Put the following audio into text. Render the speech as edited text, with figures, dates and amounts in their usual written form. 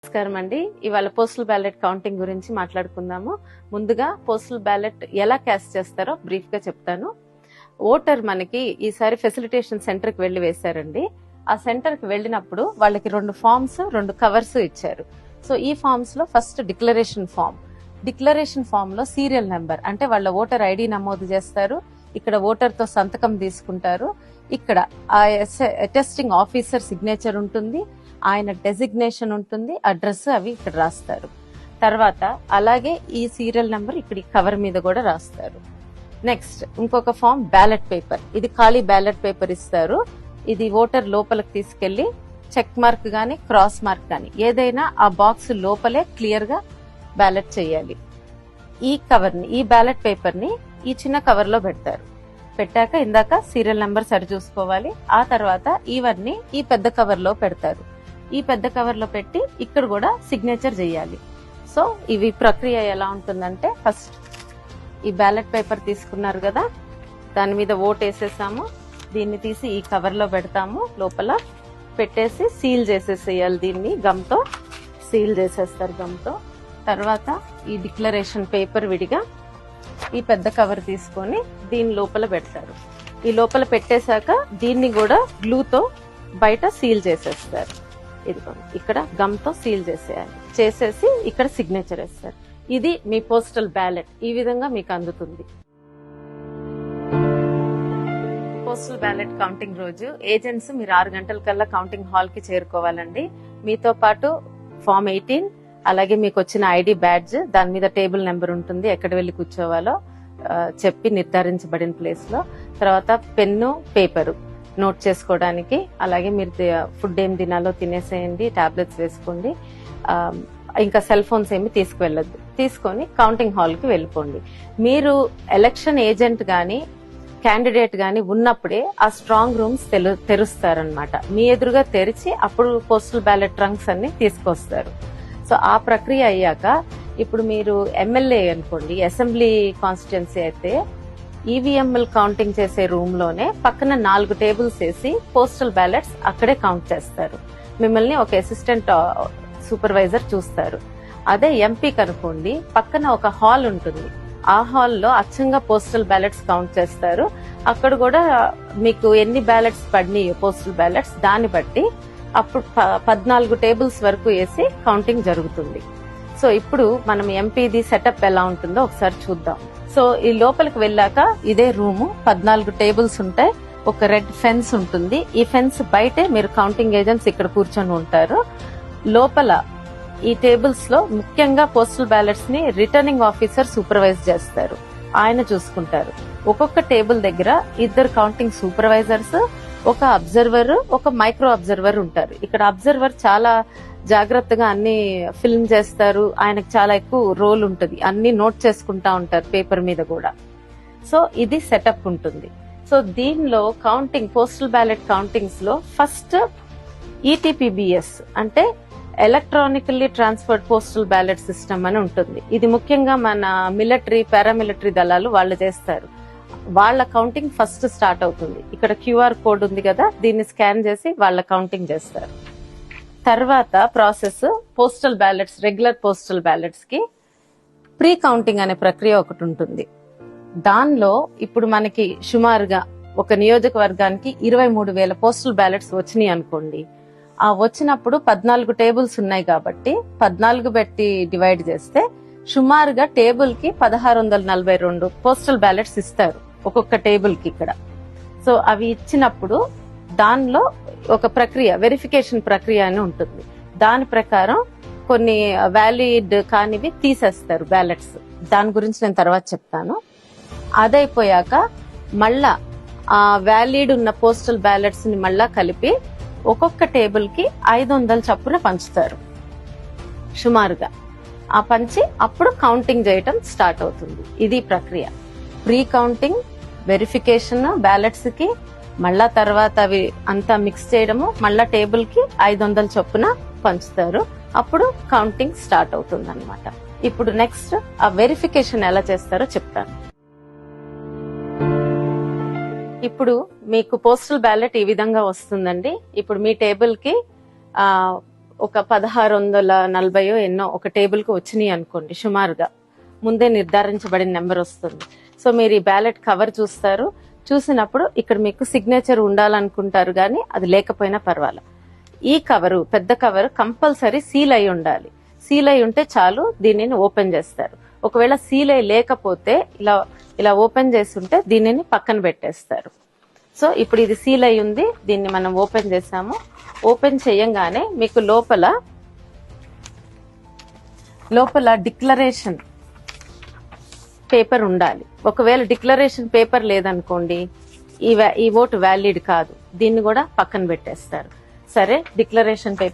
నమస్కారం అండి. ఇవాళ పోస్టల్ బ్యాలెట్ కౌంటింగ్ గురించి మాట్లాడుకుందాము. ముందుగా పోస్టల్ బ్యాలెట్ ఎలా క్యాస్ట్ చేస్తారో బ్రీఫ్ గా చెప్తాను. ఓటర్ మనకి ఈసారి ఫెసిలిటేషన్ సెంటర్ కి వెళ్లి వేశారండి. ఆ సెంటర్ కి వెళ్ళినప్పుడు వాళ్ళకి 2 ఫామ్స్ 2 కవర్స్ ఇచ్చారు. సో ఈ ఫామ్స్ లో ఫస్ట్ డిక్లరేషన్ ఫామ్ లో సీరియల్ నెంబర్ అంటే వాళ్ళ ఓటర్ ఐడి నమోదు చేస్తారు. ఇక్కడ ఓటర్ తో సంతకం తీసుకుంటారు. ఇక్కడ ఆ అటెస్టింగ్ ఆఫీసర్ సిగ్నేచర్ ఉంటుంది, ఆయన డెసిగ్నేషన్ ఉంటుంది, అడ్రస్ అవి ఇక్కడ రాస్తారు. తర్వాత అలాగే ఈ సీరియల్ నెంబర్ ఇక్కడ కవర్ మీద కూడా రాస్తారు. నెక్స్ట్ ఇంకొక ఫామ్ బ్యాలెట్ పేపర్. ఇది ఖాళీ బ్యాలెట్ పేపర్ ఇస్తారు. ఇది ఓటర్ లోపలికి తీసుకెళ్లి చెక్ మార్క్ గాని క్రాస్ మార్క్ గాని ఏదైనా ఆ బాక్స్ లోపలే క్లియర్ గా బ్యాలెట్ చేయాలి. ఈ బ్యాలెట్ పేపర్ ని ఈ చిన్న కవర్ లో పెడతారు. పెట్టాక ఇందాక సీరియల్ నెంబర్ సరి చూసుకోవాలి. ఆ తర్వాత ఇవన్నీ ఈ పెద్ద కవర్ లో పెడతారు. ఈ పెద్ద కవర్ లో పెట్టి ఇక్కడ కూడా సిగ్నేచర్ చేయాలి. సో ఇవి ప్రక్రియ ఎలా ఉంటుందంటే, ఫస్ట్ ఈ బ్యాలెట్ పేపర్ తీసుకున్నారు కదా, దాని మీద ఓట్ వేసేసాము. దీన్ని తీసి ఈ కవర్ లో పెడతాము. లోపల పెట్టేసి సీల్ చేసేసేయాలి. దీన్ని గమ్తో సీల్ చేసేస్తారు గమ్తో. తర్వాత ఈ డిక్లరేషన్ పేపర్ విడిగా ఈ పెద్ద కవర్ తీసుకొని దీని లోపల పెడతారు. ఈ లోపల పెట్టేశాక దీన్ని కూడా గ్లూతో బయట సీల్ చేసేస్తారు. ఇదిగో ఇక్కడ గమ్తో సీల్ చేసేయాలి. చేసేసి ఇక్కడ సిగ్నేచర్ వేస్తారు. ఇది మీ పోస్టల్ బ్యాలెట్. ఈ విధంగా మీకు అందుతుంది. పోస్టల్ బ్యాలెట్ కౌంటింగ్ రోజు ఏజెంట్స్ మీరు 6 గంటల కల్లా కౌంటింగ్ హాల్ కి చేరుకోవాలండి. మీతో పాటు ఫామ్ 18, అలాగే మీకు వచ్చిన ఐడి బ్యాడ్జ్, దాని మీద టేబుల్ నెంబర్ ఉంటుంది, ఎక్కడ వెళ్లి కూర్చోవాలో చెప్పి నిర్ధారించబడిన ప్లేస్ లో. తర్వాత పెన్ను, పేపరు నోట్ చేసుకోవడానికి, అలాగే మీరు ఫుడ్ ఏం తినాలో తినేసేయండి, టాబ్లెట్స్ వేసుకోండి. ఇంకా సెల్ ఫోన్స్ ఏమి తీసుకువెళ్ళొద్దు. తీసుకొని కౌంటింగ్ హాల్ కి వెళ్ళిపోండి. మీరు ఎలక్షన్ ఏజెంట్ గాని క్యాండిడేట్ గాని ఉన్నప్పుడే ఆ స్ట్రాంగ్ రూమ్స్ తెరుస్తారనమాట. మీ ఎదురుగా తెరిచి అప్పుడు పోస్టల్ బ్యాలెట్ ట్రంక్స్ అన్ని తీసుకొస్తారు. సో ఆ ప్రక్రియ అయ్యాక ఇప్పుడు మీరు ఎమ్మెల్యే అనుకోండి, అసెంబ్లీ కాన్స్టిట్యున్సీ అయితే ఈవీఎంఎల్ కౌంటింగ్ చేసే రూమ్ లోనే పక్కన 4 టేబుల్స్ వేసి పోస్టల్ బ్యాలెట్స్ అక్కడే కౌంట్ చేస్తారు. మిమ్మల్ని ఒక అసిస్టెంట్ సూపర్వైజర్ చూస్తారు. అదే ఎంపీకి అనుకోండి, పక్కన ఒక హాల్ ఉంటుంది. ఆ హాల్లో అచ్చంగా పోస్టల్ బ్యాలెట్స్ కౌంట్ చేస్తారు. అక్కడ కూడా మీకు ఎన్ని బ్యాలెట్స్ పడినాయో పోస్టల్ బ్యాలెట్స్ దాన్ని బట్టి అప్పుడు 14 టేబుల్స్ వరకు వేసి కౌంటింగ్ జరుగుతుంది. సో ఇప్పుడు మనం ఎంపీది సెటప్ ఎలా ఉంటుందో ఒకసారి చూద్దాం. సో ఈ లోపలికి వెళ్ళాక ఇదే రూము, 14 టేబుల్స్ ఉంటాయి, ఒక రెడ్ ఫెన్స్ ఉంటుంది. ఈ ఫెన్స్ బయటే మీరు కౌంటింగ్ ఏజెంట్స్ ఇక్కడ కూర్చొని ఉంటారు. లోపల ఈ టేబుల్స్ లో ముఖ్యంగా పోస్టల్ బ్యాలెట్స్ ని రిటర్నింగ్ ఆఫీసర్ సూపర్వైజ్ చేస్తారు. ఆయన చూసుకుంటారు. ఒక్కొక్క టేబుల్ దగ్గర 2 కౌంటింగ్ సూపర్వైజర్స్, ఒక అబ్జర్వర్, ఒక మైక్రో అబ్జర్వర్ ఉంటారు. ఇక్కడ అబ్జర్వర్ చాలా జాగ్రత్తగా అన్ని ఫిల్మ్ చేస్తారు. ఆయనకు చాలా ఎక్కువ రోల్ ఉంటుంది. అన్ని నోట్ చేసుకుంటా ఉంటారు పేపర్ మీద కూడా. సో ఇది సెటప్ ఉంటుంది. సో దీనిలో కౌంటింగ్ పోస్టల్ బ్యాలెట్ కౌంటింగ్స్ లో ఫస్ట్ ఈటీపీబీఎస్ అంటే electronically transferred postal ballot system అని ఉంటుంది. ఇది ముఖ్యంగా మన మిలిటరీ, పారామిలిటరీ దళాలు వాళ్ళు చేస్తారు. వాళ్ళ కౌంటింగ్ ఫస్ట్ స్టార్ట్ అవుతుంది. ఇక్కడ క్యూఆర్ కోడ్ ఉంది కదా, దీన్ని స్కాన్ చేసి వాళ్ళ కౌంటింగ్ చేస్తారు. తర్వాత process postal ballots, regular postal ballots కి ప్రీ కౌంటింగ్ అనే ప్రక్రియ ఒకటి ఉంటుంది. దానిలో ఇప్పుడు మనకి సుమారుగా ఒక నియోజకవర్గానికి 23,000 పోస్టల్ బ్యాలెట్స్ వచ్చినాయి అనుకోండి. ఆ వచ్చినప్పుడు 14 టేబుల్స్ ఉన్నాయి కాబట్టి 14 పెట్టి డివైడ్ చేస్తే సుమారుగా టేబుల్ కి 1642 పోస్టల్ బ్యాలెట్స్ ఇస్తారు ఒక్కొక్క టేబుల్ కి ఇక్కడ. సో అవి ఇచ్చినప్పుడు దానిలో ఒక ప్రక్రియ, వెరిఫికేషన్ ప్రక్రియ అని ఉంటుంది. దాని ప్రకారం కొన్ని వ్యాలిడ్ కానివి తీసేస్తారు బ్యాలెట్స్. దాని గురించి నేను తర్వాత చెప్తాను. అదైపోయాక మళ్ళా ఆ వ్యాలిడ్ ఉన్న పోస్టల్ బ్యాలెట్స్ ని మళ్ళా కలిపి ఒక్కొక్క టేబుల్ కి 500 చప్పున పంచుతారు సుమారుగా. ఆ పంచి అప్పుడు కౌంటింగ్ చేయటం స్టార్ట్ అవుతుంది. ఇది ప్రక్రియ. ప్రీ కౌంటింగ్, వెరిఫికేషన్ బ్యాలెట్స్ కి, మళ్ళా తర్వాత అవి అంతా మిక్స్ చేయడము, మళ్ళా టేబుల్ కి 500 చొప్పున పంచుతారు. అప్పుడు కౌంటింగ్ స్టార్ట్ అవుతుంది అనమాట. ఇప్పుడు నెక్స్ట్ ఆ వెరిఫికేషన్ ఎలా చేస్తారో చెప్తాను. ఇప్పుడు మీకు పోస్టల్ బ్యాలెట్ ఈ విధంగా వస్తుందండి. ఇప్పుడు మీ టేబుల్ కి ఒక 1640 ఎన్నో ఒక టేబుల్ కు వచ్చినాయి అనుకోండి, సుమారుగా ముందే నిర్ధారించబడిన నెంబర్ వస్తుంది. సో మీరు ఈ బ్యాలెట్ కవర్ చూస్తారు, చూసినప్పుడు ఇక్కడ మీకు సిగ్నేచర్ ఉండాలనుకుంటారు, కానీ అది లేకపోయినా పర్వాలేదు. ఈ కవరు, పెద్ద కవర్ కంపల్సరీ సీల్ అయి ఉండాలి. సీల్ అయి ఉంటే చాలు, దీనిని ఓపెన్ చేస్తారు. ఒకవేళ సీల్ అయి లేకపోతే ఇలా ఓపెన్ చేస్తుంటే దీనిని పక్కన పెట్టేస్తారు. సో ఇప్పుడు ఇది సీల్ అయి ఉంది, దీన్ని మనం ఓపెన్ చేసాము. ఓపెన్ చేయంగానే మీకు లోపల డిక్లరేషన్ పేపర్ ఉండాలి. ఒకవేళ డిక్లరేషన్ పేపర్ లేదనుకోండి, ఈ ఓటు వ్యాలిడ్ కాదు, దీన్ని కూడా పక్కన పెట్టేస్తారు. సరే, డిక్లరేషన్ పేపర్